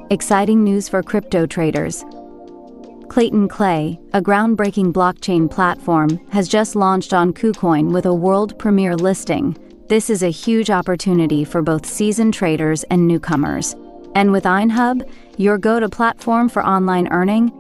Exciting news for crypto traders. Clayton CLAY, a groundbreaking blockchain platform, has just launched on KuCoin with a world premiere listing. This is a huge opportunity for both seasoned traders and newcomers. And with INEHub, your go-to platform for online earning,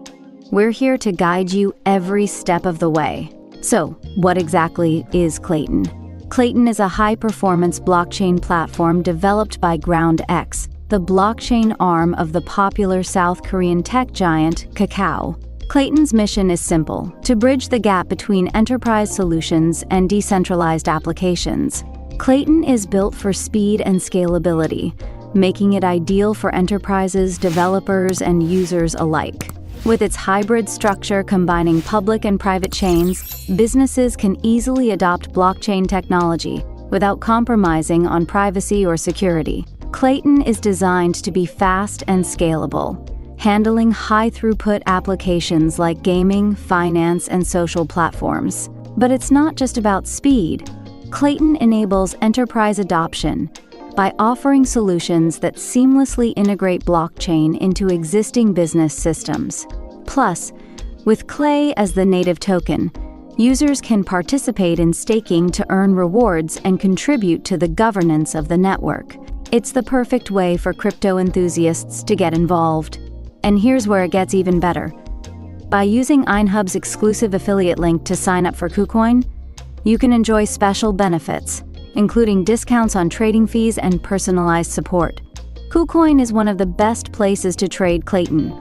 we're here to guide you every step of the way. So, what exactly is Clayton? Clayton is a high-performance blockchain platform developed by GroundX, the blockchain arm of the popular South Korean tech giant KuCoin. Clayton's mission is simple: to bridge the gap between enterprise solutions and decentralized applications. Clayton is built for speed and scalability, making it ideal for enterprises, developers, and users alike. With its hybrid structure combining public and private chains, businesses can easily adopt blockchain technology without compromising on privacy or security. Clayton is designed to be fast and scalable, handling high-throughput applications like gaming, finance, and social platforms. But it's not just about speed. Clayton enables enterprise adoption by offering solutions that seamlessly integrate blockchain into existing business systems. Plus, with Clay as the native token, users can participate in staking to earn rewards and contribute to the governance of the network. It's the perfect way for crypto enthusiasts to get involved. And here's where it gets even better. By using INEHub's exclusive affiliate link to sign up for KuCoin, you can enjoy special benefits, including discounts on trading fees and personalized support. KuCoin is one of the best places to trade Clayton,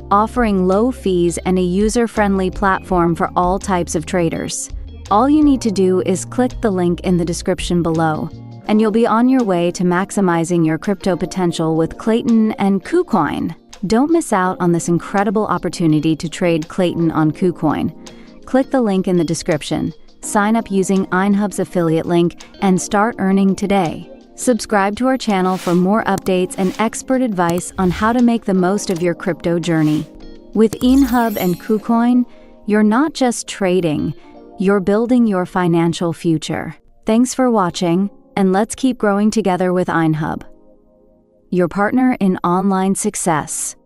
offering low fees and a user-friendly platform for all types of traders. All you need to do is click the link in the description below, and you'll be on your way to maximizing your crypto potential with Clayton and KuCoin. Don't miss out on this incredible opportunity to trade Clayton on KuCoin. Click the link in the description, sign up using INEHub's affiliate link, and start earning today. Subscribe to our channel for more updates and expert advice on how to make the most of your crypto journey. With INEHub and KuCoin, you're not just trading, you're building your financial future. Thanks for watching, and let's keep growing together with INEHub, your partner in online success.